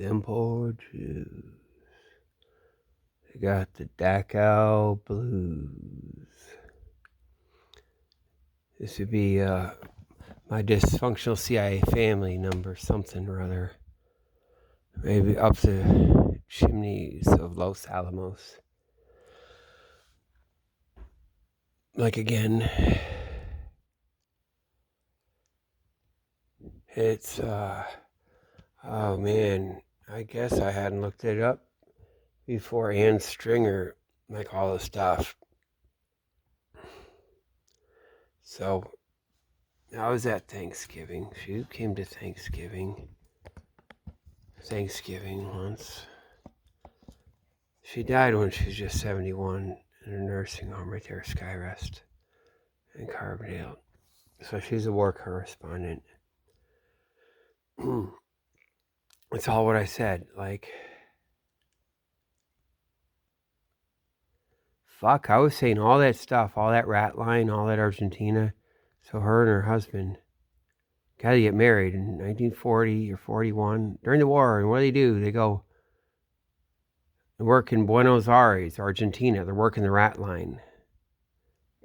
Simple Jews. They got the Dachau Blues. This would be my dysfunctional CIA family number something or other. Maybe up the Chimneys of Los Alamos. Like again, it's, oh man, I guess I hadn't looked it up before. Ann Stringer, like all the stuff. So, I was at Thanksgiving. She came to Thanksgiving once. She died when she was just 71 in a nursing home right there, Skyrest in Carbondale. So she's a war correspondent. It's all what I said. Like, fuck, I was saying all that stuff, all that rat line, all that Argentina. So her and her husband got to get married in 1940 or 41 during the war. And what do? They go and work in Buenos Aires, Argentina. They're working the rat line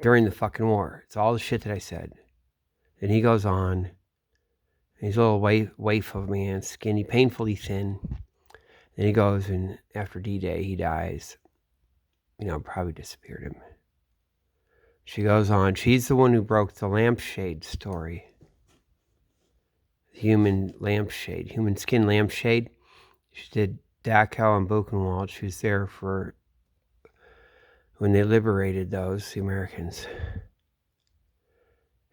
during the fucking war. It's all the shit that I said. And he goes on. He's a little waif of a man, skinny, painfully thin. Then he goes, and after D-Day, he dies. Probably disappeared him. She goes on. She's the one who broke the lampshade story. Human lampshade, human skin lampshade. She did Dachau and Buchenwald. She was there for when they liberated those, the Americans.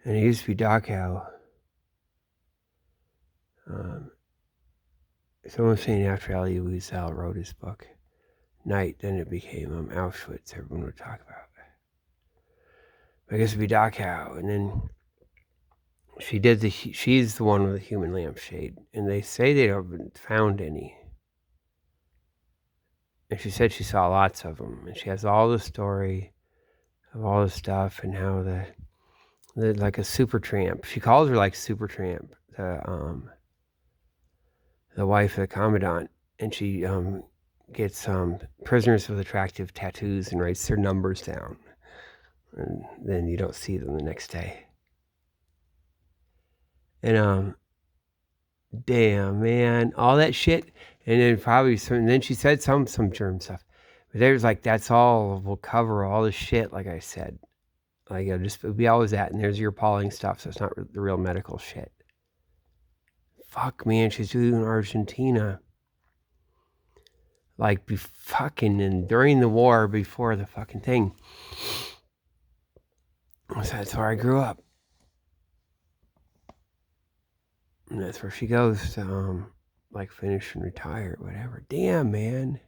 And it used to be Dachau. Someone was saying after Elie Wiesel wrote his book, Night, then it became Auschwitz, everyone would talk about. I guess it'd be Dachau. And then she's the one with the human lampshade. And they say they haven't found any. And she said she saw lots of them. And she has all the story of all the stuff and how the like a super tramp. She calls her like super tramp, the wife of the commandant. And she gets prisoners with attractive tattoos and writes their numbers down. And then you don't see them the next day. And damn, man, all that shit. And then probably and then she said some germ stuff. But there's like, that's all, we'll cover all the shit, like I said. Like, it'll be always that. And there's your appalling stuff, so it's not the real medical shit. Fuck, man, she's doing Argentina. Like, and during the war, before the fucking thing. So that's where I grew up. And that's where she goes to, finish and retire, whatever. Damn, man.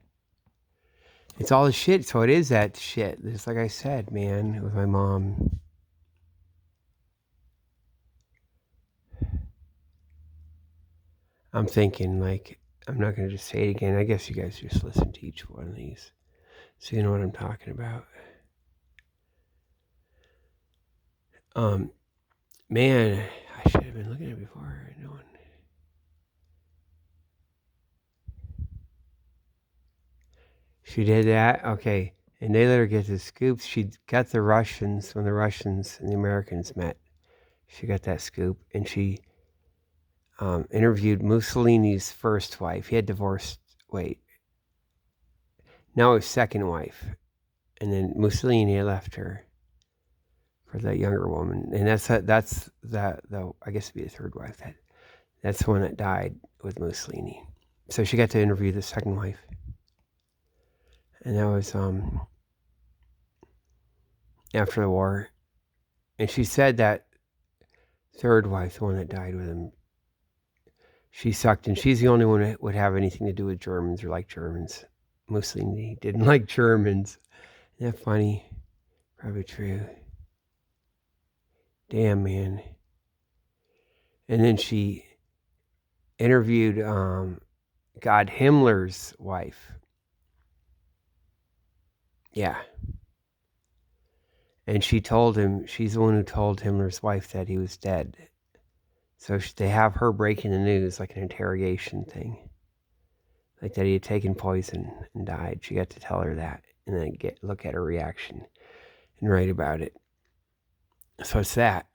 It's all the shit, so it is that shit. Just like I said, man, with my mom. I'm thinking, I'm not going to just say it again. I guess you guys just listen to each one of these, so you know what I'm talking about. Man, I should have been looking at it before. No one. She did that? Okay. And they let her get the scoops. She got the Russians, when the Russians and the Americans met. She got that scoop. And she interviewed Mussolini's first wife. He had divorced, now his second wife. And then Mussolini left her for that younger woman. And that's I guess it'd be the third wife. That's the one that died with Mussolini. So she got to interview the second wife. And that was after the war. And she said that third wife, the one that died with him, she sucked, and she's the only one that would have anything to do with Germans or like Germans. Mussolini didn't like Germans. Isn't that funny? Probably true. Damn, man. And then she interviewed God Himmler's wife. Yeah. And she told him, she's the one who told Himmler's wife that he was dead. So they have her breaking the news, like an interrogation thing. like that he had taken poison and died. She got to tell her that, and then look at her reaction and write about it. So it's that.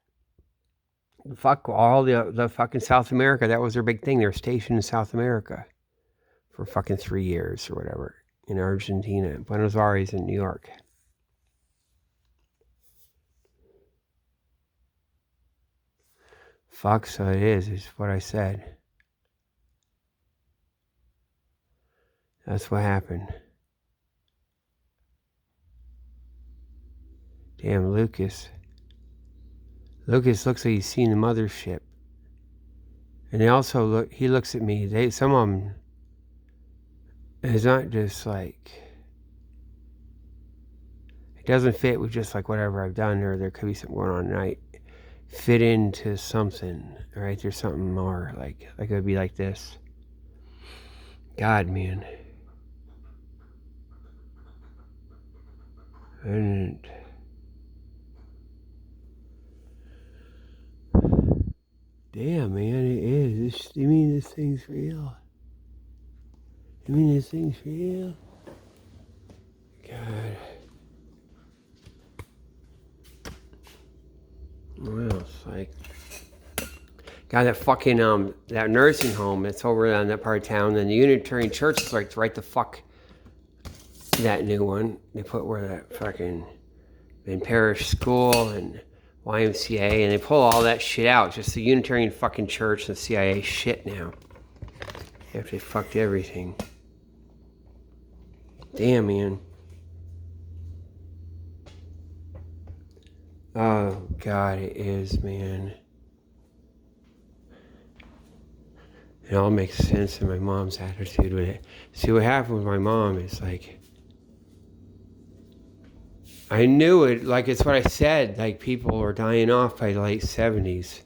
Fuck all the fucking South America. That was their big thing. They were stationed in South America for fucking 3 years or whatever, in Argentina, Buenos Aires, and New York. Fuck, so it is what I said. That's what happened. Damn, Lucas. Lucas looks like he's seen the mothership. And he looks at me. Some of them, it's not just like, it doesn't fit with just like whatever I've done, or there could be something going on tonight. Fit into something, right? There's something more, like it would be like this. God, man. And damn, man, it is. You mean this thing's real? You mean this thing's real? God. Well, it's like, God, that fucking that nursing home that's over on that part of town, and the Unitarian Church is like right the fuck that new one they put where that fucking in parish school and YMCA, and they pull all that shit out. Just the Unitarian fucking Church and CIA shit now. After they fucked everything. Damn, man. Oh, God, it is, man. It all makes sense in my mom's attitude with it. See, what happened with my mom is like, I knew it, like it's what I said, like people were dying off by the late 70s.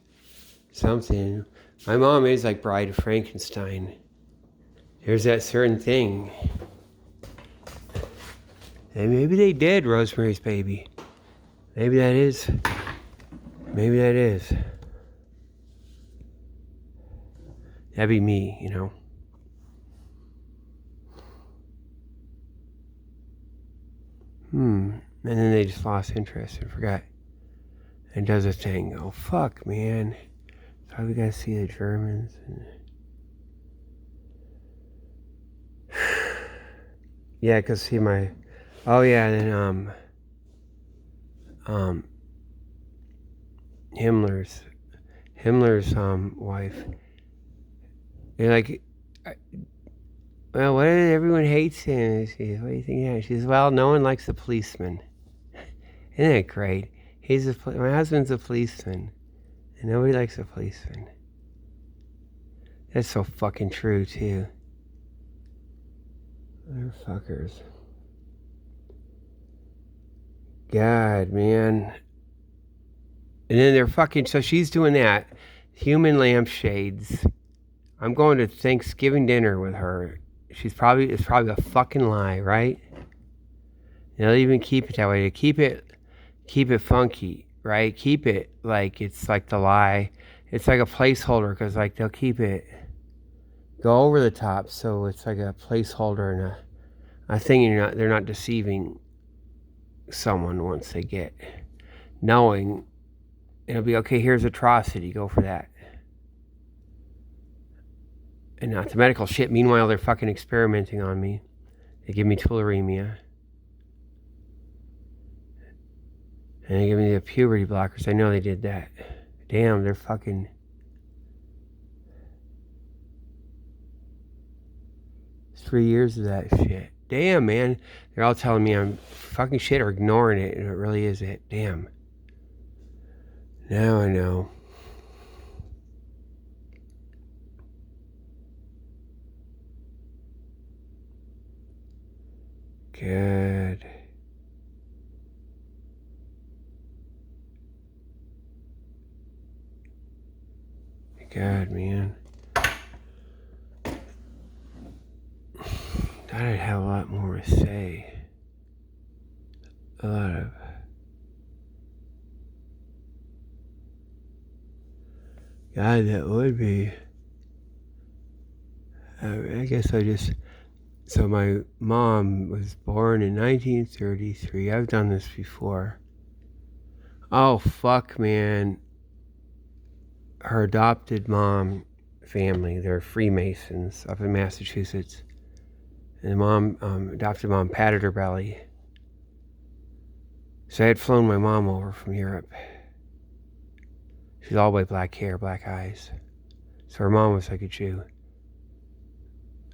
Something. My mom is like Bride of Frankenstein. There's that certain thing. And maybe they did Rosemary's Baby. Maybe that is. Maybe that is. That'd be me, you know. And then they just lost interest and forgot. And does a thing. Oh, fuck, man. So we gotta see the Germans. Yeah, cause see my. Oh yeah, and then Himmler's wife. They're like, well, what is everyone hates him? What do you think? Yeah, she says, well, no one likes the policeman. Isn't that great? My husband's a policeman, and nobody likes a policeman. That's so fucking true too. They're fuckers. God, man. And then they're fucking. So she's doing that. Human lampshades. I'm going to Thanksgiving dinner with her. It's probably a fucking lie, right? And they'll even keep it that way. To keep it funky, right? Keep it like it's like the lie. It's like a placeholder, because like they'll keep it go over the top, so it's like a placeholder and a thing. They're not deceiving someone once they get knowing. It'll be okay. Here's atrocity. Go for that. And not the medical shit. Meanwhile, they're fucking experimenting on me. They give me tularemia. And they give me the puberty blockers. I know they did that. Damn, they're fucking. It's 3 years of that shit. Damn, man. They're all telling me I'm fucking shit or ignoring it, and it really is it. Damn. Now I know. God. God, man. Thought I'd have a lot more to say. A lot of. God, that would be. I guess I just. So my mom was born in 1933. I've done this before. Oh, fuck, man. Her adopted mom family, they're Freemasons up in Massachusetts. And the mom, adopted mom, patted her belly. So I had flown my mom over from Europe. She's all white, black hair, black eyes. So her mom was like a Jew.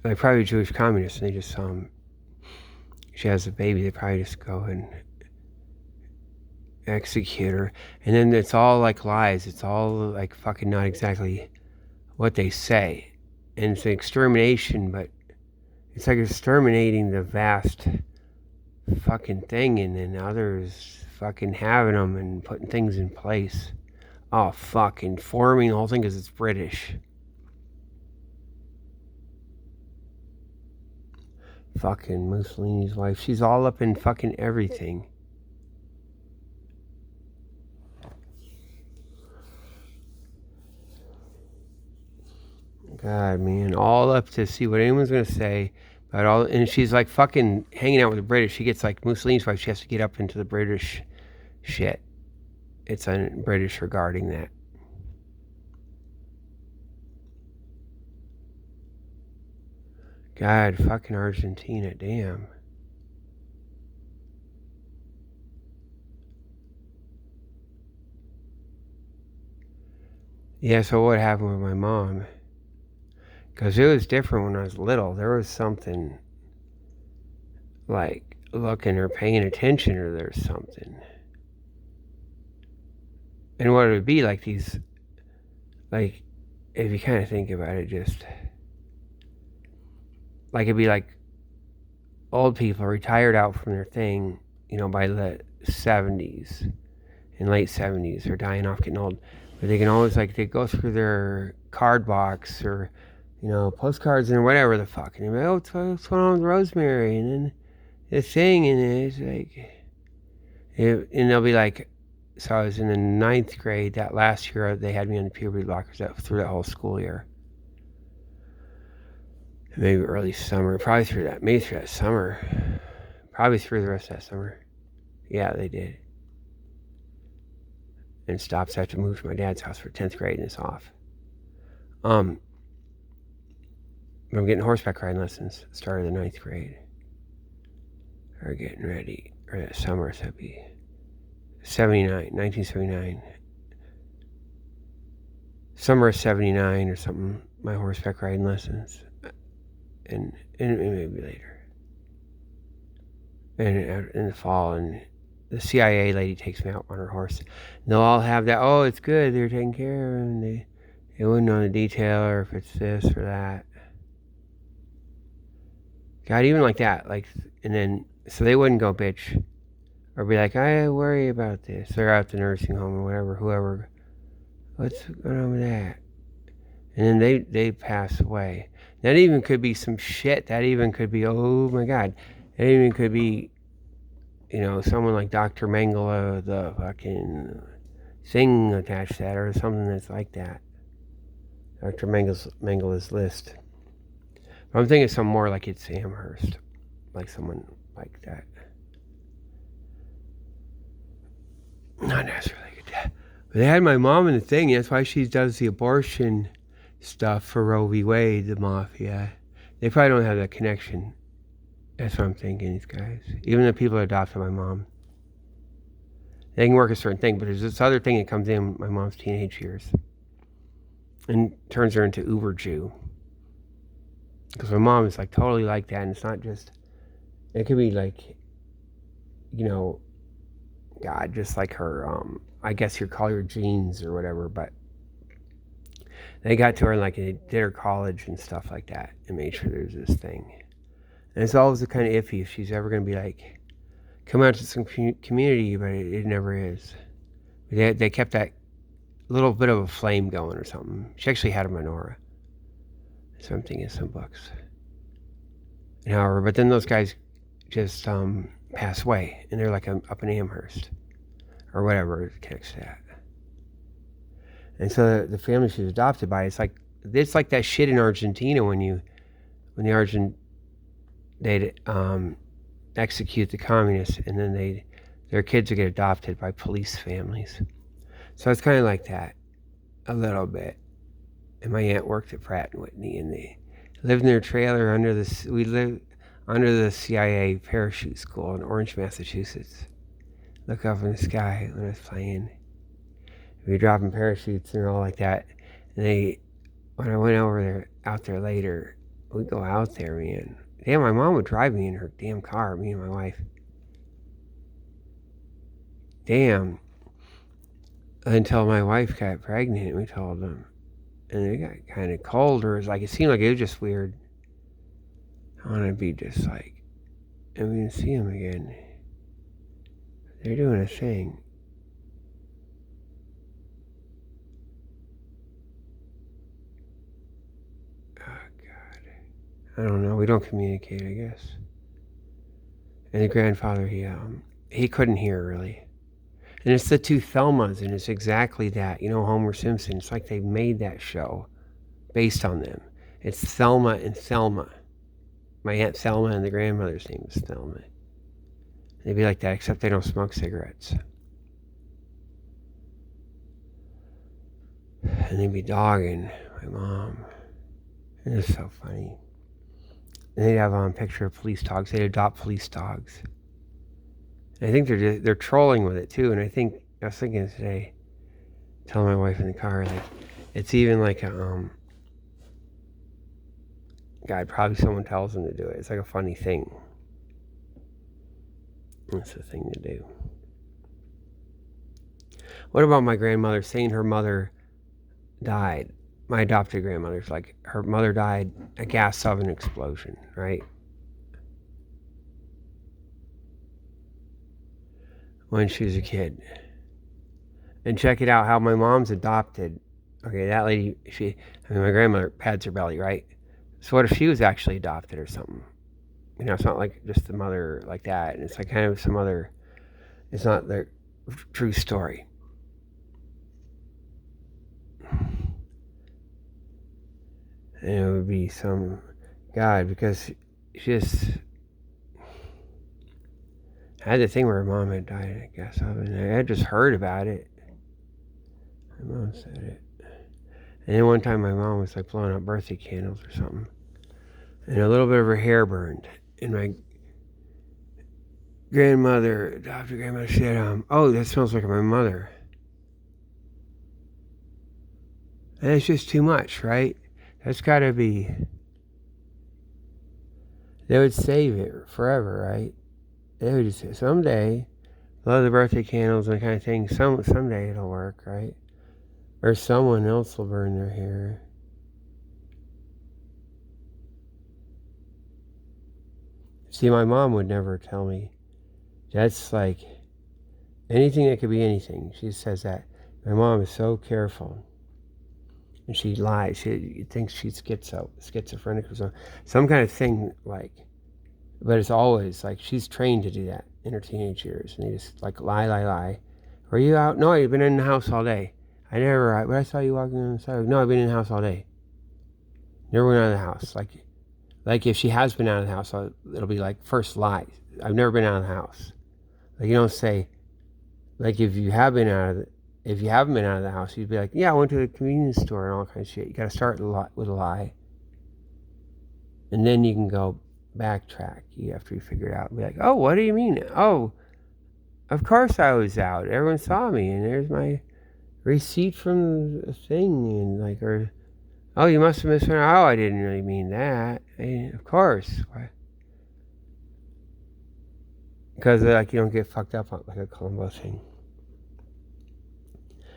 Like probably a Jewish communist, and they just she has a baby, they probably just go and execute her. And then it's all like lies. It's all like fucking not exactly what they say. And it's an extermination, but it's like exterminating the vast fucking thing, and then others fucking having them and putting things in place. Oh, fucking forming the whole thing because it's British. Fucking Mussolini's wife. She's all up in fucking everything. God, man, all up to see what anyone's gonna say about all, and she's like fucking hanging out with the British. She gets like Mussolini's wife. She has to get up into the British shit. It's on British regarding that. God, fucking Argentina, damn. Yeah, so what happened with my mom? Because it was different when I was little. There was something like looking or paying attention, or there's something. And what it would be like these, like, if you kind of think about it, just like it'd be like old people retired out from their thing, by the 70s and late 70s, they're dying off, getting old. But they can always, like, they go through their card box or, postcards and whatever the fuck. And they're like, oh, what's going on with Rosemary? And then this thing, and it's like, and they'll be like, so I was in the 9th grade. That last year, they had me on the puberty blockers through that whole school year. Maybe early summer, probably through that summer. Probably through the rest of that summer. Yeah, they did. And stops after to move to my dad's house for 10th grade, and it's off. I'm getting horseback riding lessons. Started the 9th grade. Or getting ready. Or that summer, so that'd be 1979. Summer of 79 or something, my horseback riding lessons. And maybe later. And in the fall, and the CIA lady takes me out on her horse. And they'll all have that, oh, it's good, they're taking care of him. They wouldn't know the detail or if it's this or that. God, even like that, like, and then, so they wouldn't go bitch or be like, I worry about this. They're out the nursing home or whatever, whoever, what's going on with that? And then they pass away. That even could be some shit. That even could be, oh my God. That even could be, someone like Dr. Mengele, the fucking thing attached to that, or something that's like that. Dr. Mengele's list. But I'm thinking something more like it's Amherst. Like someone like that. Not necessarily like that. But they had my mom in the thing. That's why she does the abortion stuff for Roe v. Wade, the mafia. They probably don't have that connection. That's what I'm thinking, these guys. Even the people that adopted my mom. They can work a certain thing, but there's this other thing that comes in my mom's teenage years and turns her into uber Jew. Because my mom is like totally like that, and it's not just, it could be like, God, just like her, I guess you'd call her genes or whatever, but they got to her like they did her college and stuff like that and made sure there's this thing. And it's always kind of iffy if she's ever going to be like, come out to some community, but it never is. They kept that little bit of a flame going or something. She actually had a menorah. So I'm thinking some books. And however, but then those guys just pass away, and they're like up in Amherst or whatever connects to that. And so the family she's adopted by, it's like that shit in Argentina when you when they'd execute the communists, and then their kids would get adopted by police families. So it's kind of like that, a little bit. And my aunt worked at Pratt & Whitney, and they lived in their trailer we lived under the CIA parachute school in Orange, Massachusetts. Look up in the sky when I was playing. We were dropping parachutes and all like that. And when I went out there later, we'd go out there, man. Damn, my mom would drive me in her damn car, me and my wife. Damn. Until my wife got pregnant, we told them. And it got kind of cold, or it seemed like it was just weird. I want to be just like, and we didn't see them again. They're doing a thing. Oh, God. I don't know. We don't communicate, I guess. And the grandfather, he couldn't hear, really. And it's the two Thelmas, and it's exactly that. Homer Simpson. It's like they made that show based on them. It's Thelma and Thelma. My Aunt Thelma, and the grandmother's name is Thelma. They'd be like that, except they don't smoke cigarettes. And they'd be dogging my mom. And it's so funny. And they'd have a picture of police dogs. They'd adopt police dogs. And I think they're trolling with it too. And I was thinking today, telling my wife in the car, like, it's even like God, probably someone tells them to do it. It's like a funny thing. It's a thing to do. What about my grandmother saying her mother died? My adopted grandmother's like, her mother died a gas oven explosion, right? When she was a kid. And check it out, how my mom's adopted. Okay, that lady, my grandmother pads her belly, right? So what if she was actually adopted or something? It's not like just the mother like that. And it's like kind of some other, it's not the true story. And it would be some God, because she just had the thing where her mom had died, I guess, and I had just heard about it. My mom said it. And then one time my mom was like blowing up birthday candles or something. And a little bit of her hair burned. And my adopted grandmother said, oh, that smells like my mother. And it's just too much, right? That's got to be, they would save it forever, right? They would just say, someday, blow the birthday candles and kind of thing, someday it'll work, right? Or someone else will burn their hair. See, my mom would never tell me. That's like anything that could be anything. She says that. My mom is so careful. And she lies. She thinks she's schizophrenic or something. Some kind of thing like, but it's always like she's trained to do that in her teenage years. And they just like lie. Were you out? No, I've been in the house all day. But I saw you walking on the sidewalk. No, I've been in the house all day. Never went out of the house. Like if she has been out of the house, it'll be like first lie. I've never been out of the house. Like you don't say, like if you haven't been out of the house, you'd be like, yeah, I went to the convenience store and all kinds of shit. You got to start with a lie. And then you can go backtrack after you figure it out. Be like, oh, what do you mean? Oh, of course I was out. Everyone saw me, and there's my receipt from the thing, and like, or, oh, you must have misunderstood. Oh, I didn't really mean that. Of course. Why? Because like you don't get fucked up on like a Columbo thing.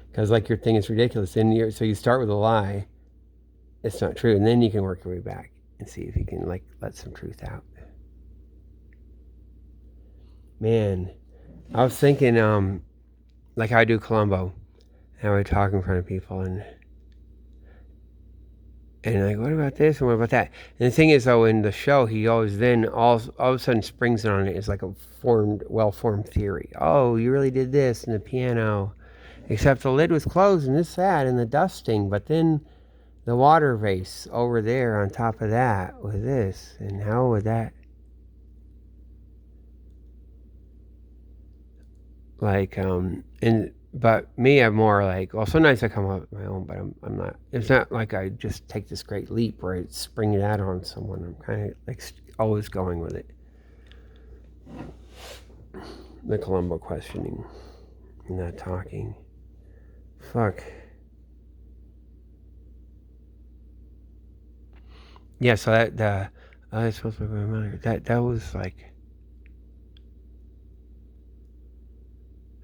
Because like your thing is ridiculous, so you start with a lie. It's not true, and then you can work your way back and see if you can like let some truth out. Man, I was thinking, like how I do Columbo, and I would talk in front of people, and like, what about this and what about that? And the thing is, though, in the show, he always then all of a sudden springs it on it as like a well-formed theory. Oh, you really did this in the piano, except the lid was closed and this, that, and the dusting. But then the water vase over there on top of that with this, and how would that, like, but me, I'm more like, well, sometimes I come up with my own, but I'm not, it's not like I just take this great leap where I spring it out on someone. I'm kind of like always going with it. The Columbo questioning, not talking. Fuck. Yeah, so that, I was supposed to be my mother. That was like,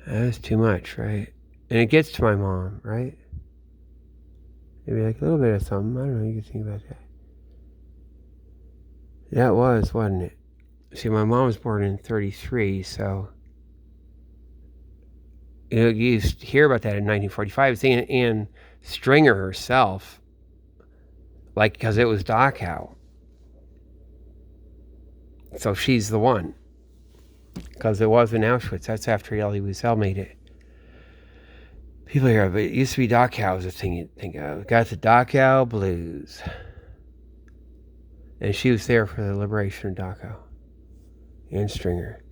that was too much, right? And it gets to my mom, right? Maybe like a little bit of something. I don't know. You can think about that. That was, wasn't it? See, my mom was born in 33, so you used to hear about that in 1945. And Stringer herself, like, because it was Dachau. So she's the one. Because it was in Auschwitz. That's after Elie Wiesel made it. People hear, but it used to be Dachau was the thing you'd think of. Got the Dachau Blues. And she was there for the liberation of Dachau. And Stringer.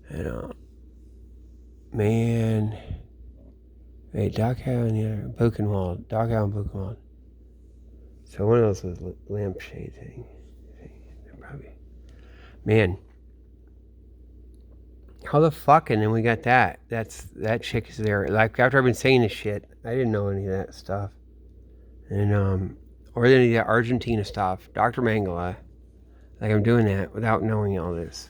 And, man. Wait, Dachau and the other, Buchenwald. Dachau and Buchenwald. So one of those was lampshade thing. Probably. Man. How the fuck? And then we got that. That chick is there. Like, after I've been saying this shit, I didn't know any of that stuff. And, or any of the Argentina stuff. Dr. Mangala. Like, I'm doing that without knowing all this.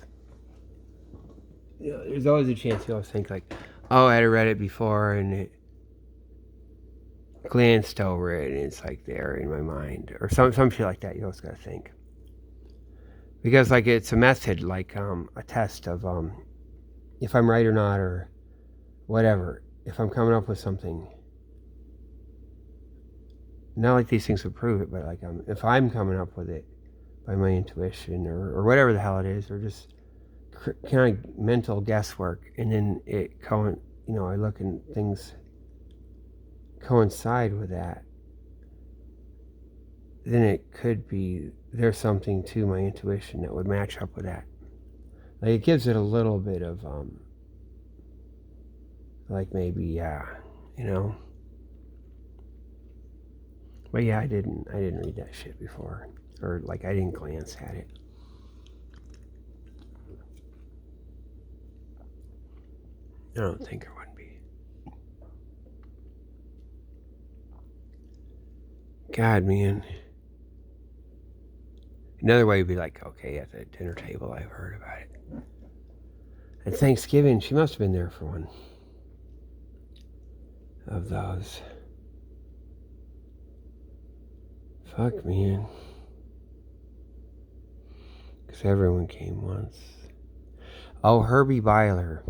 You know, there's always a chance you always think, like, oh, I had read it before, and it glanced over it, and it's, like, there in my mind. Or some shit like that you always gotta think. Because, like, it's a method, like, a test of, if I'm right or not, or whatever. If I'm coming up with something. Not like these things would prove it, but, like, if I'm coming up with it by my intuition, or whatever the hell it is, or just kind of mental guesswork, and then I look and things coincide with that, then it could be there's something to my intuition that would match up with that. Like, it gives it a little bit of like, maybe, yeah, you know. But yeah, I didn't read that shit before, or like I didn't glance at it. I don't think there would be. God, man. Another way would be like, okay, at the dinner table, I've heard about it. At Thanksgiving, she must have been there for one of those. Fuck, man. Because everyone came once. Oh, Herbie Byler.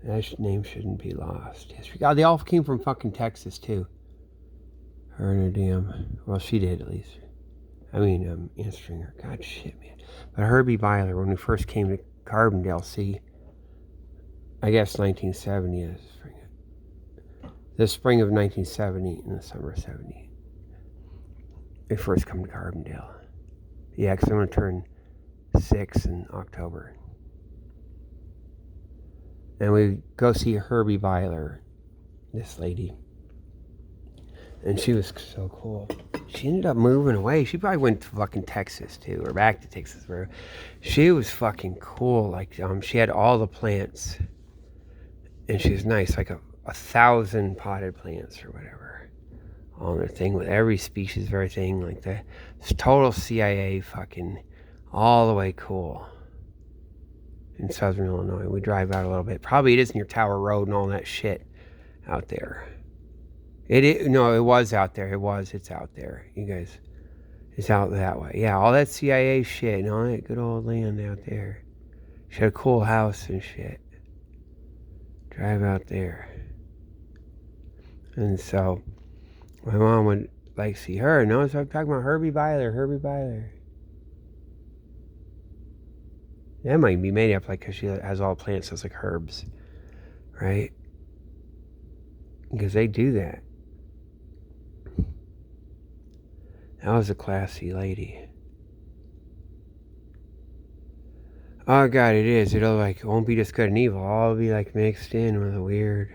That name shouldn't be lost. God, they all came from fucking Texas, too. Her and her damn... Well, she did, at least. I mean, Ann Stringer. God, shit, man. But Herbie Byler, when we first came to Carbondale, see... I guess 1970 is spring. The spring of 1970 and the summer of 70. They first come to Carbondale. Yeah, because I'm going to turn 6 in October. And we go see Herbie Byler, this lady. And she was so cool. She ended up moving away. She probably went to fucking Texas, too, or back to Texas. She was fucking cool. Like, she had all the plants. And she was nice, like a 1,000 potted plants or whatever. On their thing with every species of everything. Like the total CIA fucking all the way cool. In southern Illinois. We drive out a little bit. Probably it is near Tower Road and all that shit out there. It was out there. It's out there. You guys, it's out that way. Yeah, all that CIA shit and all that good old land out there. She had a cool house and shit. Drive out there. And so, my mom would, like, see her. No, so I'm talking about Herbie Byler. That might be made up, like, because she has all plants, so it's like herbs. Right? Because they do that. That was a classy lady. Oh God, it is. It won't be just good and evil. All be like mixed in with a weird.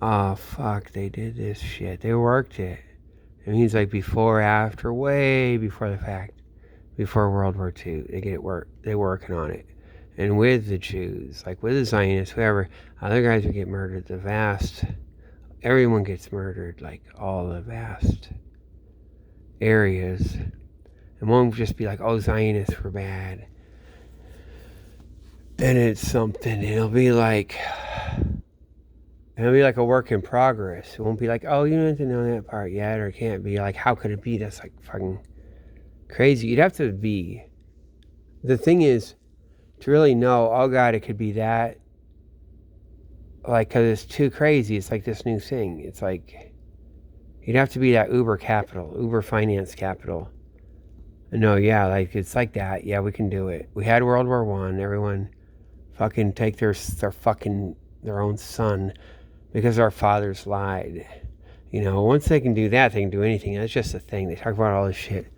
Oh fuck, they did this shit. They worked it. It means like before, after, way before the fact. Before World War II. They're working on it. And with the Jews, like with the Zionists, whoever, other guys would get murdered. Everyone gets murdered, like all the vast areas. It won't just be like, oh, Zionists were bad. And it's something. It'll be like a work in progress. It won't be like, oh, you don't have to know that part yet, or it can't be like, how could it be? That's like fucking crazy. You'd have to be. The thing is, to really know, oh God, it could be that. Like, because it's too crazy. It's like this new thing. It's like, you'd have to be that Uber finance capital. No, yeah, like, it's like that. Yeah, we can do it. We had World War I. Everyone fucking take their own son because our fathers lied. You know, once they can do that, they can do anything. That's just the thing. They talk about all this shit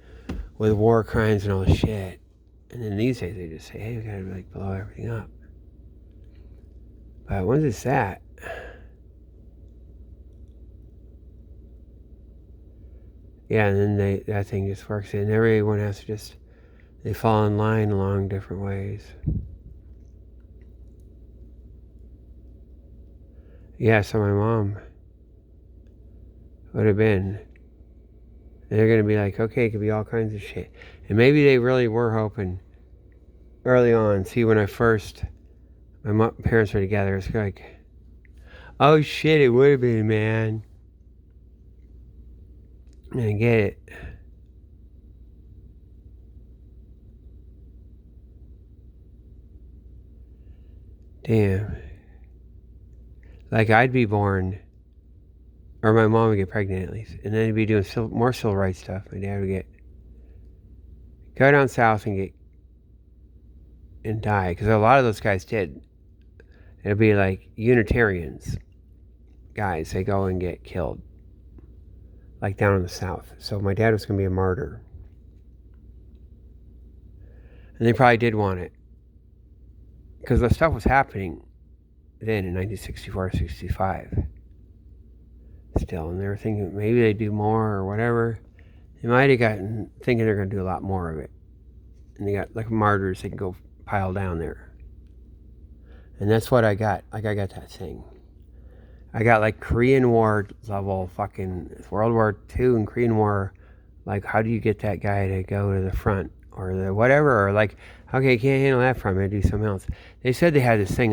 with war crimes and all this shit. And then these days they just say, hey, we gotta like blow everything up. But once it's that, yeah, and then that thing just works. And everyone has to they fall in line along different ways. Yeah, so my mom would have been. And they're going to be like, okay, it could be all kinds of shit. And maybe they really were hoping early on. See, when my parents were together, it's like, oh shit, it would have been, man. And I get it. Damn. Like, I'd be born, or my mom would get pregnant at least, and then he'd be doing more civil rights stuff. My dad would go down south and die, because a lot of those guys did. It'd be like Unitarians guys, they go and get killed, like down in the south. So my dad was going to be a martyr, and they probably did want it, because the stuff was happening then in 1964, 65 still, and they were thinking maybe they'd do more or whatever. They might have gotten thinking they're going to do a lot more of it, and they got like martyrs they can go pile down there. And that's what I got. Like, I got that thing. I got like Korean War level fucking World War II and Korean War. Like, how do you get that guy to go to the front or the whatever? Or like, okay, can't handle that from me, do something else. They said they had this thing,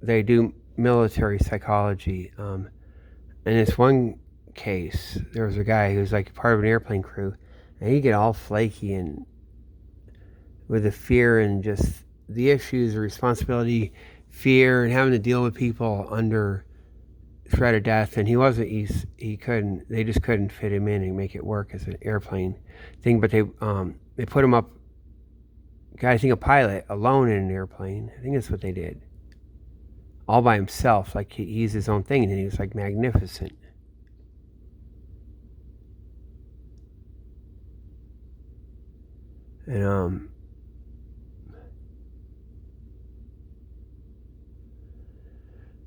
they do military psychology. In this one case, there was a guy who was like part of an airplane crew, and he'd get all flaky and with the fear and just the issues, the responsibility, fear, and having to deal with people under threat of death. And they just couldn't fit him in and make it work as an airplane thing. But they put him up, I think a pilot, alone in an airplane. I think that's what they did. All by himself, like he's his own thing, and he was like magnificent. And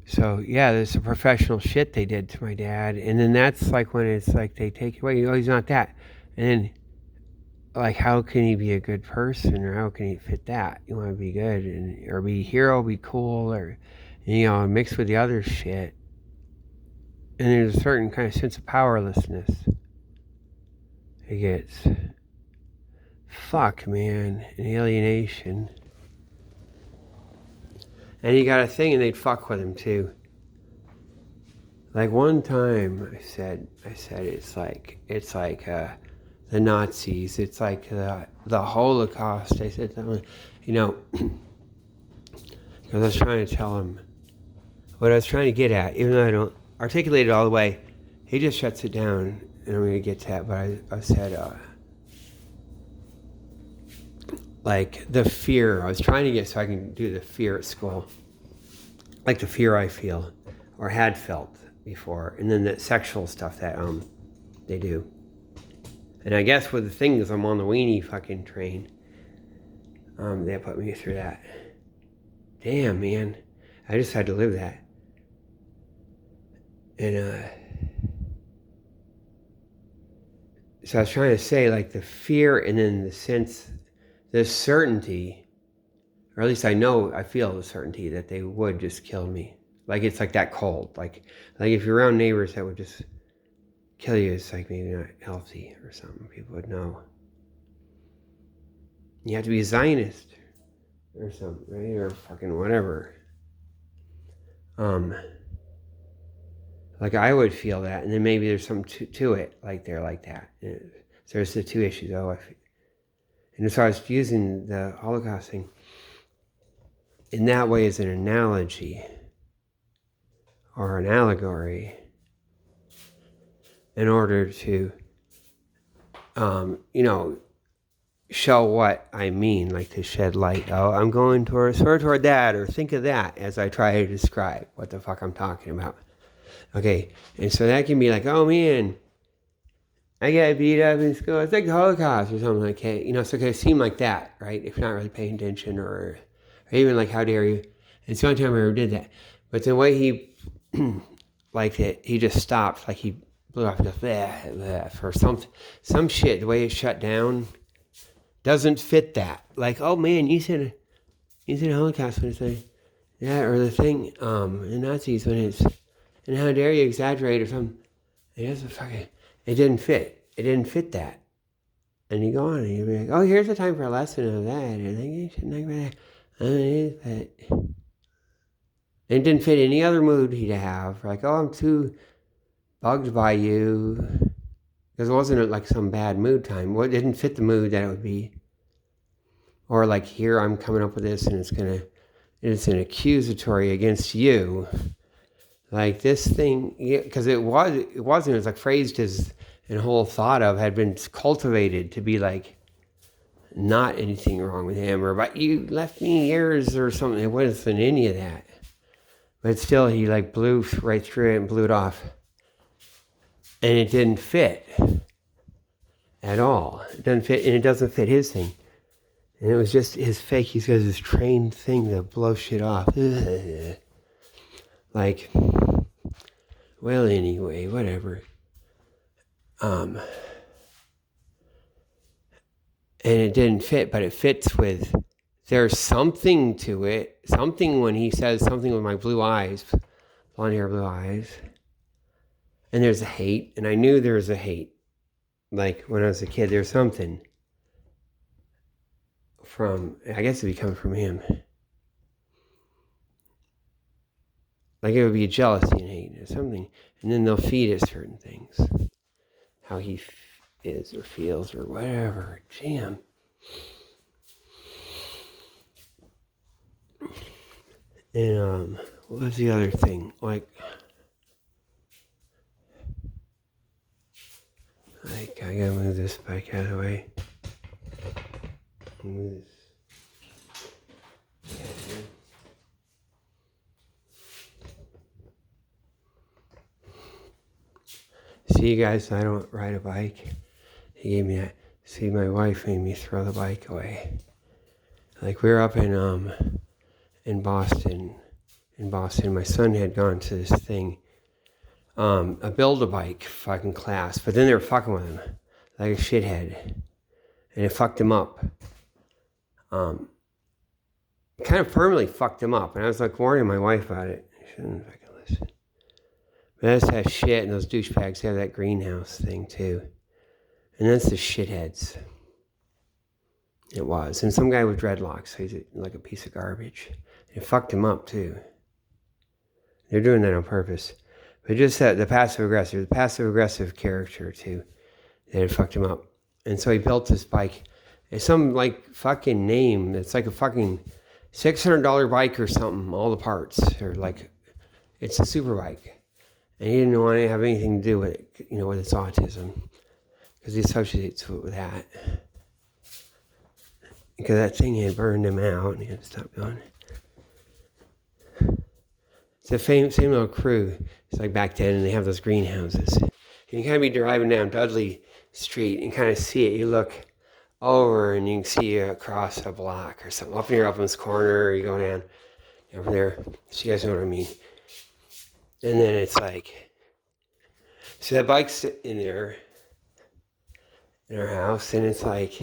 so yeah, there's a professional shit they did to my dad, and then that's like when it's like they take it away. Oh, he's not that, and then like, how can he be a good person, or how can he fit that? You want to be good or be a hero, be cool, or mixed with the other shit. And there's a certain kind of sense of powerlessness. It gets fuck, man, and alienation. And he got a thing, and they'd fuck with him too. Like one time, I said it's like the Nazis. It's like the Holocaust. I said, because I was trying to tell him what I was trying to get at, even though I don't articulate it all the way. He just shuts it down, and I'm going to get to that. But I said, like the fear. I was trying to get so I can do the fear at school, like the fear I feel. or had felt before. And then that sexual stuff that they do. And I guess with the things, I'm on the weenie fucking train. They put me through that. Damn, man. I just had to live that. And so I was trying to say, like, the fear and then the sense, the certainty, or at least I feel the certainty that they would just kill me. Like, it's like that cold. Like if you're around neighbors that would just kill you, it's like maybe not healthy or something. People would know. You have to be a Zionist or something, right? Or fucking whatever. Like I would feel that, and then maybe there's something to it, like they're like that. So there's the two issues. And so I was using the Holocaust thing in that way as an analogy or an allegory in order to, show what I mean, like to shed light. Oh, I'm going toward that, or think of that as I try to describe what the fuck I'm talking about. Okay, and so that can be like, oh man, I got beat up in school. It's like the Holocaust or something like that. So it can seem like that, right? If you're not really paying attention, or even like, how dare you? And so one time I ever did that. But the way he liked it, he just stopped, like he blew off, just for some shit. The way it shut down doesn't fit that. Like, oh man, you said Holocaust when it's like that, or the thing, the Nazis when it's, and how dare you exaggerate or something. It didn't fit. It didn't fit that. And you go on and you'll be like, oh, here's the time for a lesson of that. And I think you shouldn't like that. But it didn't fit any other mood he'd have. Like, oh, I'm too bugged by you. Because it wasn't like some bad mood time. It didn't fit the mood that it would be. Or like, here I'm coming up with this and it's an accusatory against you. Like this thing, because it was like phrased as, and whole thought of had been cultivated to be like, not anything wrong with him, or but you left me years or something. It wasn't any of that. But still, he like blew right through it and blew it off. And it didn't fit at all. It doesn't fit, and it doesn't fit his thing. And it was just his fake, he's got this trained thing to blow shit off. Like, well, anyway, whatever. And it didn't fit, but it fits with, there's something to it. Something when he says something with my blue eyes, blonde hair, blue eyes. And there's a hate, and I knew there was a hate. Like, when I was a kid, there's something from, I guess it'd be coming from him. Like it would be a jealousy and hate or something. And then they'll feed it certain things. How he is or feels or whatever. Damn. And what was the other thing? Like I gotta move this bike out of the way. Move this. See, guys, I don't ride a bike. He gave me that. See, my wife made me throw the bike away. Like, we were up in Boston. My son had gone to this thing, a Build-A-Bike fucking class, but then they were fucking with him like a shithead, and it fucked him up. Kind of permanently fucked him up, and I was like warning my wife about it. I shouldn't fucking listen. But that's that shit, and those douchebags have that greenhouse thing too. And that's the shitheads. It was. And some guy with dreadlocks, so he's like a piece of garbage. It fucked him up too. They're doing that on purpose. But just that, the passive aggressive character too, that it fucked him up. And so he built this bike. It's some like fucking name. It's like a fucking $600 bike or something, all the parts. Or like, it's a super bike. And he didn't want to have anything to do with it, with his autism. Because he associates it with that. Because that thing had burned him out and he had to stop doing it. the same little crew. It's like back then, and they have those greenhouses. And you kind of be driving down Dudley Street and kind of see it. You look over and you can see across a block or something. Up near Uplands Corner, or you go down over there. So you guys know what I mean. And then it's like, so that bike's in there in our house, and it's like,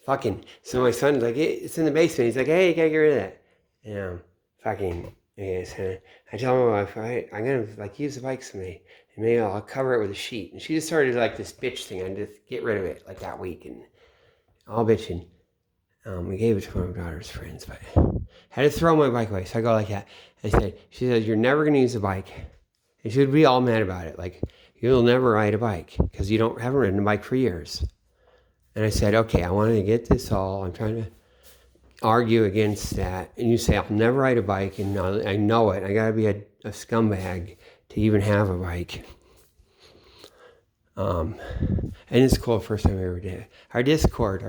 fucking. So my son's like, it's in the basement. He's like, hey, you gotta get rid of that. And fucking. Okay, so I tell my wife, I'm gonna like use the bike someday, and maybe I'll cover it with a sheet. And she just started like this bitch thing. I just get rid of it like that week, and all bitching. We gave it to one of my daughter's friends, but I had to throw my bike away. So I go like that. She said, you're never gonna use a bike. And she would be all mad about it, like you'll never ride a bike because you haven't ridden a bike for years. And I said, okay, I wanted to get this all. I'm trying to argue against that. And you say, I'll never ride a bike, and I know it. I gotta be a scumbag to even have a bike. And it's cool, first time I ever did it. Our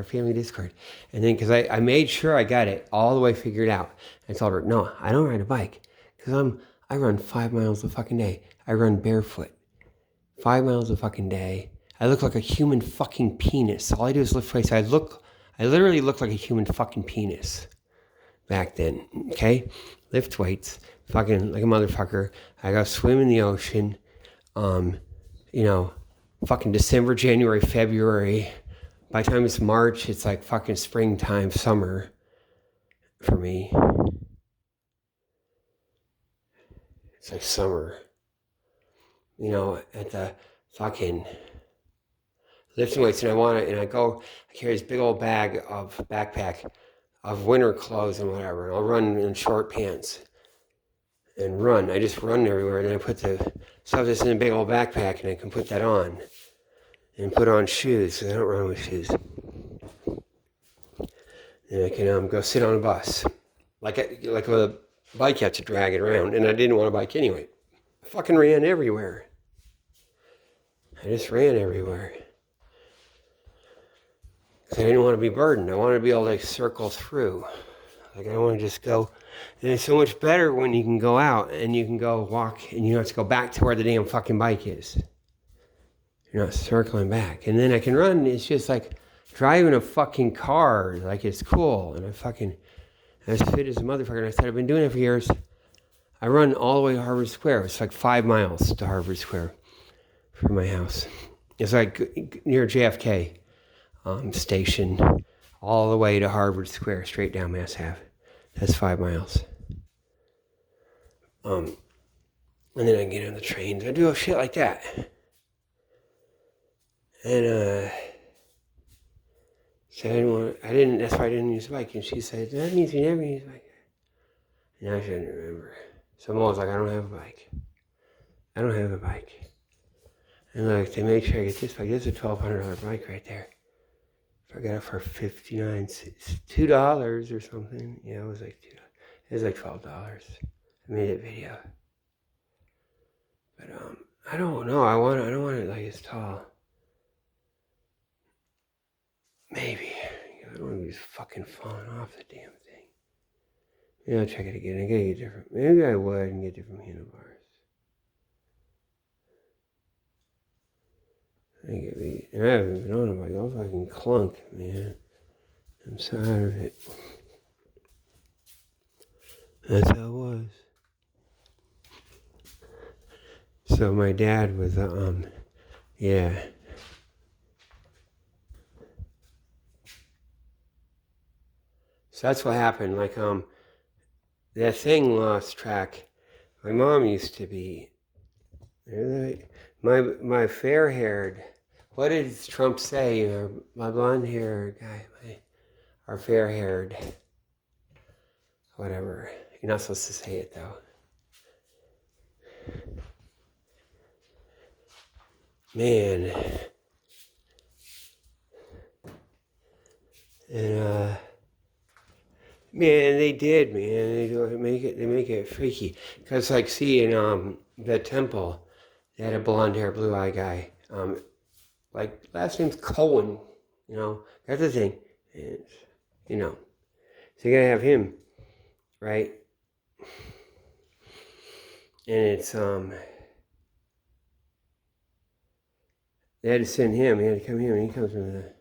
family Discord. And then, because I made sure I got it all the way figured out. I told her, no, I don't ride a bike. Because I run 5 miles a fucking day. I run barefoot. 5 miles a fucking day. I look like a human fucking penis. All I do is lift weights. I literally look like a human fucking penis back then, okay? Lift weights, fucking like a motherfucker. I go swim in the ocean, fucking December, January, February. By the time it's March, it's like fucking springtime, summer for me. It's like summer. At the fucking lifting weights, and I carry this big old backpack of winter clothes and whatever, and I'll run in short pants and run. I just run everywhere, and then I put the stuff that's in a big old backpack, and I can put that on and put on shoes, because I don't run with shoes. And I can go sit on a bus, like with a bike, you have to drag it around, and I didn't want a bike anyway. I fucking ran everywhere. I just ran everywhere. Because I didn't want to be burdened. I wanted to be able to circle through. Like, I don't want to just go. And it's so much better when you can go out and you can go walk and you don't have to go back to where the damn fucking bike is. You're not circling back. And then I can run. It's just like driving a fucking car. Like, it's cool. And I'm as fit as a motherfucker. And I said, I've been doing it for years. I run all the way to Harvard Square. It's like 5 miles to Harvard Square from my house. It's like near JFK station, all the way to Harvard Square, straight down Mass Ave. That's 5 miles. And then I can get on the trains. I do shit like that. And so that's why I didn't use a bike. And she said, that means you never use a bike. And I shouldn't remember. So I'm always like, I don't have a bike. And look, they make sure I get this bike. This is a $1,200 bike right there. I got it for $2 or something. Yeah, it was like $2. It was like $12. I made that video. But I don't know. I don't want it like it's tall. Maybe. I don't want to be fucking falling off the damn thing. Maybe I'll check it again. I gotta get different. Maybe I would and get different handlebars. I haven't been on a bike. I'll fucking clunk, man. I'm so out of it. That's how it was. So my dad was, yeah. So that's what happened. Like, that thing lost track. My mom used to be, my fair-haired, what did Trump say? My blonde-haired guy, our fair-haired, whatever. You're not supposed to say it, though. Man. And, man, they did, man. They make it freaky. Because, like, see, in the temple, they had a blonde-haired, blue-eyed guy. Like, last name's Cohen, That's the thing. And, So you gotta have him, right? it's they had to send him. He had to come here, and he comes from the.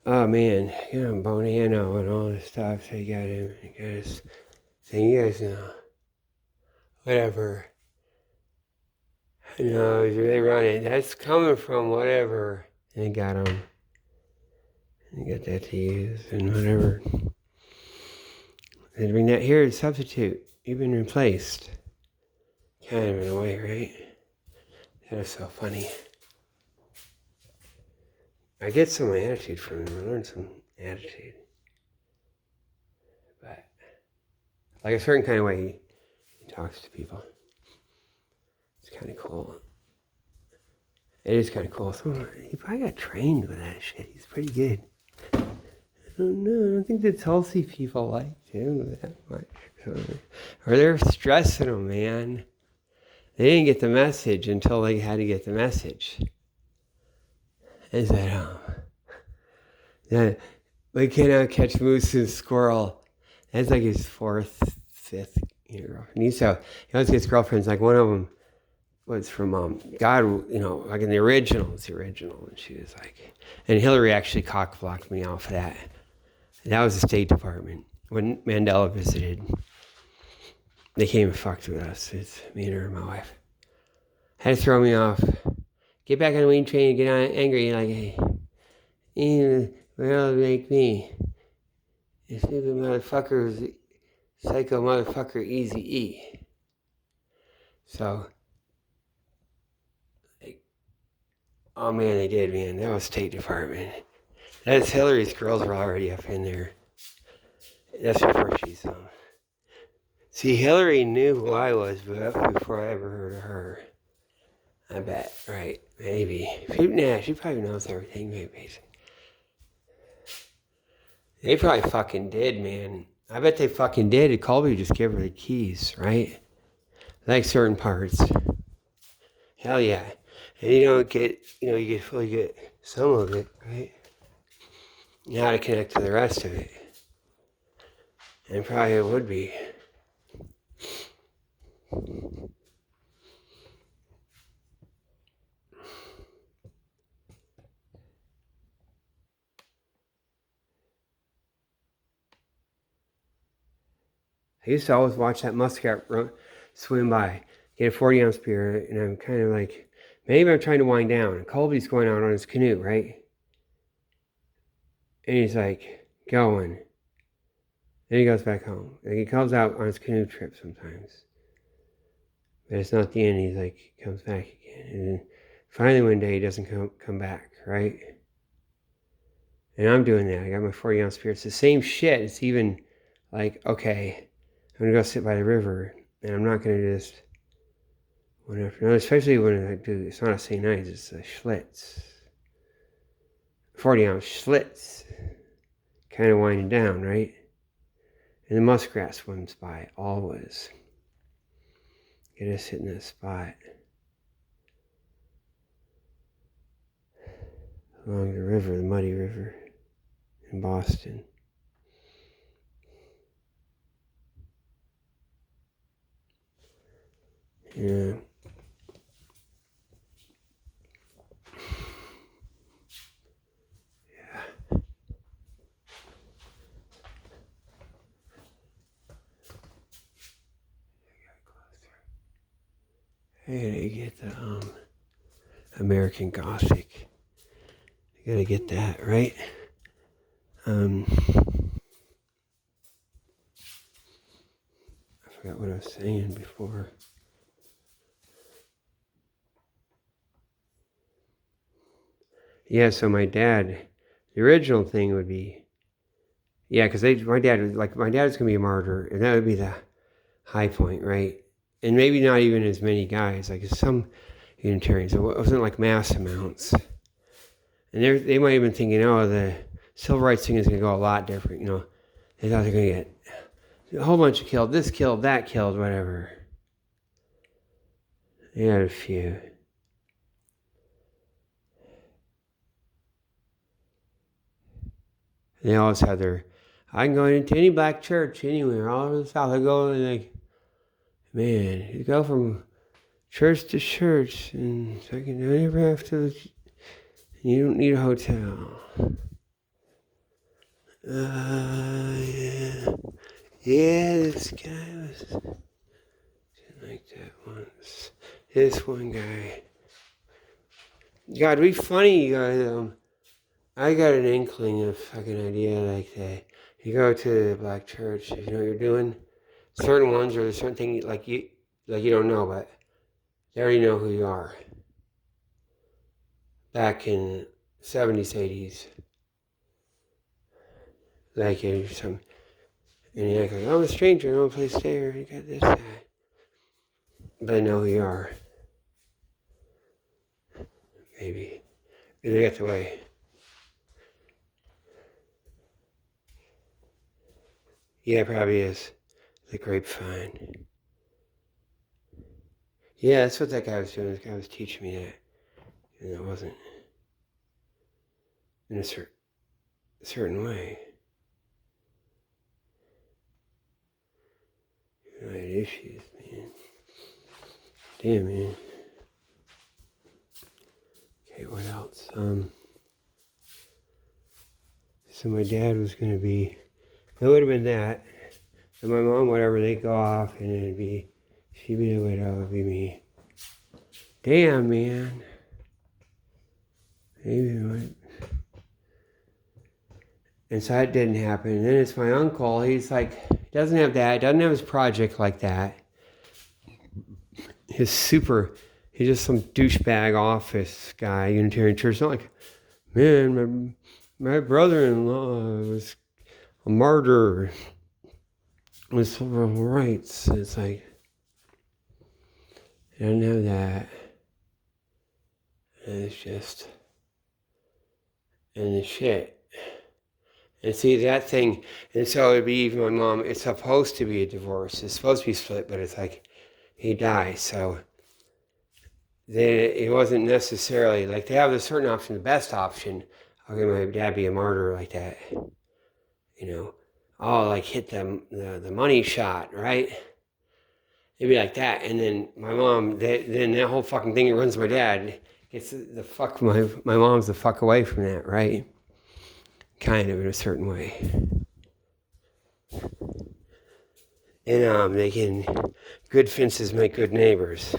Oh man, Bonanno and all this stuff. So you got him. You guys, so you guys know, whatever. They run it. That's coming from whatever. And they got them. You got that to use and whatever. They bring that here to substitute. You've been replaced. Kind of in a way, right? That is so funny. I get some attitude from him. I learned some attitude. But like a certain kind of way he talks to people. It's kind of cool. It is kind of cool. He probably got trained with that shit. He's pretty good. I don't know. I don't think the Tulsi people liked him that much. Or they're stressing him, man. They didn't get the message until they had to get the message. Is that we cannot catch moose and squirrel. That's like his fourth, fifth year. And he always gets girlfriends. Like one of them was from God, like in the original. It's the original, and she was like, and Hillary actually cock blocked me off of that. And that was the State Department when Mandela visited. They came and fucked with us. It's me and her and my wife. Had to throw me off. Get back on the wing train and get on angry. Like, hey, well, make me. You stupid motherfucker, psycho motherfucker, Easy E. So, oh man, they did, man. That was State Department. That's Hillary's girls were already up in there. That's before she's See, Hillary knew who I was before I ever heard of her. I bet, right? Maybe. She probably knows everything, maybe. They probably fucking did, man. I bet they fucking did. Colby just gave her the keys, right? Like certain parts. Hell yeah. And you fully get some of it, right? You know how to connect to the rest of it. And probably it would be. I used to always watch that muskrat swim by, get a 40-ounce beer, and I'm kind of like, maybe I'm trying to wind down. And Colby's going out on his canoe, right? And he's like, going. Then he goes back home. And he comes out on his canoe trip sometimes. But it's not the end. He's like, he comes back again. And then finally one day he doesn't come back, right? And I'm doing that. I got my 40-ounce beer. It's the same shit. It's even like, okay, I'm going to go sit by the river. And I'm not going to just, especially when I do, it's not a St. Ives, it's a Schlitz. 40-ounce Schlitz. Kind of winding down, right? And the muskrat swims by, always. Get us hitting that spot. Along the river, the muddy river in Boston. Yeah. I gotta get the American Gothic. I gotta get that, right? I forgot what I was saying before. Yeah, so my dad, the original thing would be, because my dad was gonna be a martyr, and that would be the high point, right? And maybe not even as many guys, like some Unitarians. It wasn't like mass amounts. And they might have been thinking, the civil rights thing is going to go a lot different. They thought they're going to get a whole bunch of killed, this killed, that killed, whatever. They had a few. They always had I can go into any black church anywhere, all over the South. I go and Man, you go from church to church, and fucking don't ever have to. You don't need a hotel. Yeah. Yeah, this guy was like that once. This one guy. God, it'd be funny, you guys. I got an inkling of fucking idea like that. You go to the black church, if you know what you're doing. Certain ones or certain things like you don't know, but they already know who you are. Back in 70s, 80s, like you're some, and you're like, I'm a stranger, no place there. You got this, that. But I know who you are. Maybe. They got the way. Yeah, it probably is. The grapevine. Yeah, that's what that guy was doing. This guy was teaching me that. And it wasn't in a certain way. I had issues, man. Damn, man. Okay, what else? So my dad was going to be, it would have been that. And my mom, whatever, they'd go off and it'd be, she'd be the widow, it'd be me. Damn, man. Maybe it would. And so that didn't happen. And then it's my uncle, he's like, doesn't have that, doesn't have his project like that. He's just some douchebag office guy, Unitarian Church. Not like, man, my brother-in-law was a martyr with civil rights. It's like, I don't have that. And it's just, and the shit. And see that thing, and so it'd be even my mom, it's supposed to be a divorce. It's supposed to be split, but it's like, he dies, so it wasn't necessarily, like they have a certain option, the best option, okay, my dad be a martyr like that, you know, like hit the money shot, right? It'd be like that, and then my mom, then that whole fucking thing that runs my dad gets the fuck, my mom's the fuck away from that, right? Kind of in a certain way. And they can, good fences make good neighbors,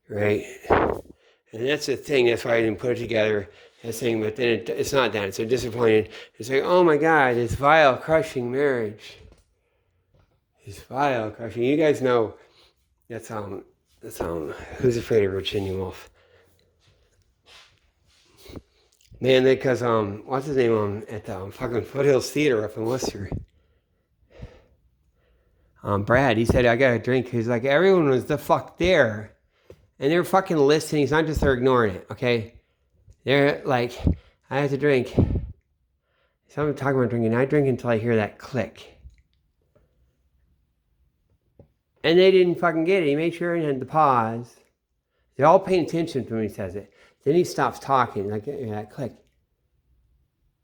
right? And that's the thing, that's why I didn't put it together, that thing, but then it's not that, it's so disappointed. It's like, oh my God, this vile, crushing marriage. This vile, crushing, you guys know, that's Who's Afraid of Virginia Woolf? Man, because, what's his name, at the fucking Foothills Theater up in Worcester. Brad, he said, I got a drink. He's like, everyone was the fuck there. And they're fucking listening. It's not just they're ignoring it, okay? They're like, I have to drink. So I'm talking about drinking. I drink until I hear that click. And they didn't fucking get it. He made sure he had to pause. They're all paying attention to when he says it. Then he stops talking, like that click.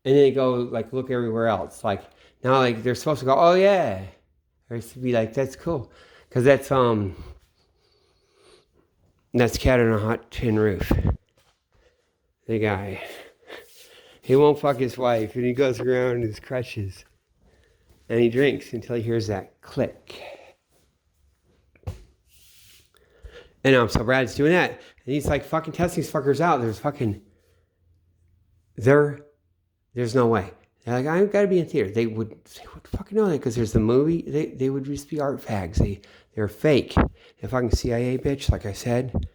And then they go, like, look everywhere else. Like, now, like, they're supposed to go, oh, yeah. Or to be like, that's cool. Because that's Cat on a Hot Tin Roof. The guy. He won't fuck his wife, and he goes around in his crutches. And he drinks until he hears that click. And so Brad's doing that. And he's like fucking testing these fuckers out. There's no way. They're like, I've got to be in theater. They would fucking know that because there's the movie. They would just be art fags. They're fake. The fucking CIA bitch, like I said.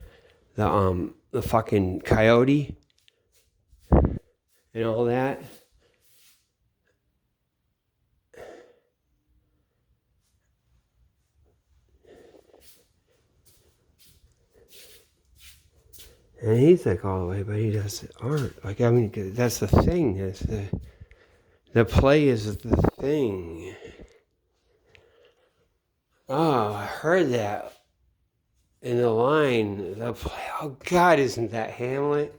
The fucking coyote. And all that. And he's like all the way, but he does art. Like, I mean, that's the thing. That's the play is the thing. Oh, I heard that in the line. The play. Oh God, isn't that Hamlet?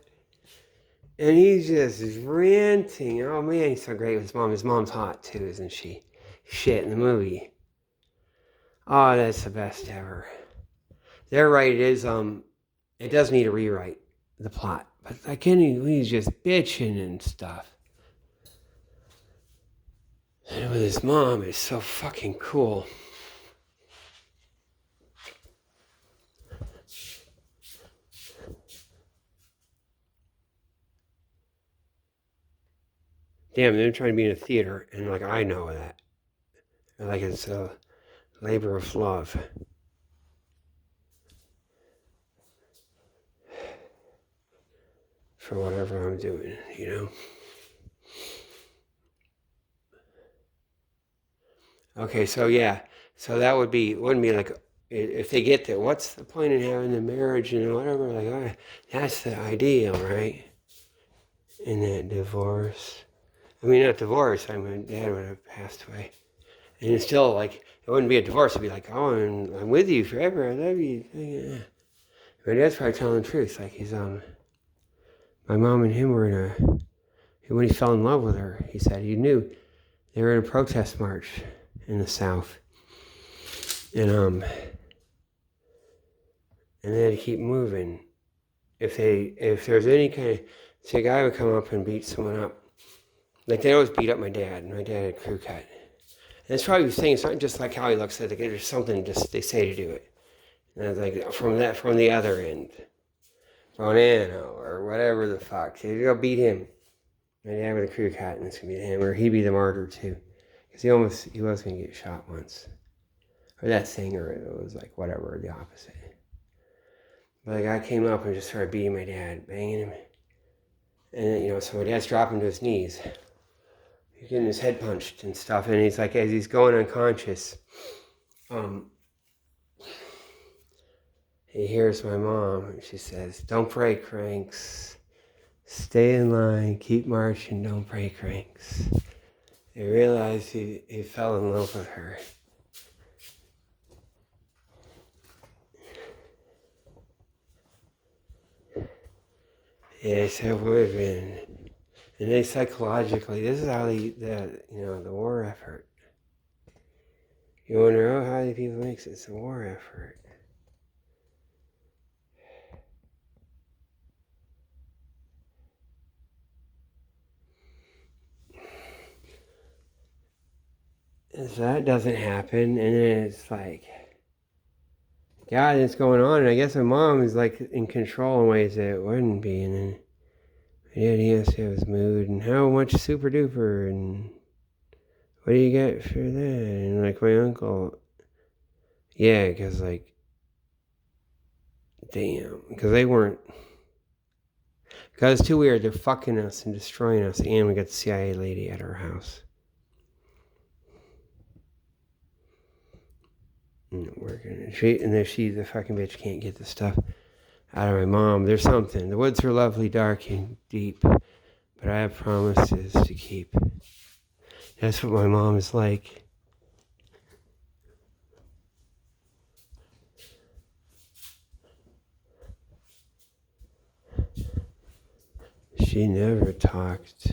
And he's just ranting. Oh man, he's so great with his mom. His mom's hot too, isn't she? Shit in the movie. Oh, that's the best ever. They're right. It is. It does need a rewrite, the plot, but like he's just bitching and stuff. And with his mom, it's so fucking cool. Damn, they're trying to be in a theater, and like I know that. Like it's a labor of love. For whatever I'm doing, you know? Okay, so yeah. So that wouldn't be like, if they get there, what's the point in having the marriage and whatever? Like, oh, that's the ideal, right? In that divorce. I mean, not divorce. I mean, dad would have passed away. And it's still like, it wouldn't be a divorce. It'd be like, oh, I'm with you forever. I love you. Yeah. My dad's probably telling the truth. Like, my mom and him were in when he fell in love with her, he said he knew they were in a protest march in the South. And they had to keep moving. If there's any kind of, see, a guy would come up and beat someone up. Like, they always beat up my dad, and my dad had a crew cut. And it's probably the thing, it's not just like how he looks at it, there's something just they say to do it. And it's like, from the other end, Bonanno, or whatever the fuck, they go beat him. My dad with a crew cut, and it's gonna be him, or he'd be the martyr too. Because he was gonna get shot once. Or that singer, it was like whatever, the opposite. But the guy came up and just started beating my dad, banging him. And, so my dad's dropping to his knees. He's getting his head punched and stuff. And he's like, as he's going unconscious, he hears my mom. And she says, "Don't break, Cranks. Stay in line, keep marching, don't break, Cranks." He realized he fell in love with her. Yes, it would have been. And they psychologically, this is how the war effort. You wonder, how do people make it? It's a war effort. And so that doesn't happen, and then it's like, God, it's going on, and I guess my mom is like in control in ways that it wouldn't be, and then he has to have his mood, and how much super duper, and what do you get for that? And like my uncle, yeah, because like, damn, because they weren't, because it's too weird, they're fucking us and destroying us, and we got the CIA lady at our house. Working, and if the fucking bitch can't get the stuff out of my mom, there's something. The woods are lovely, dark, and deep, but I have promises to keep. That's what my mom is like. She never talked.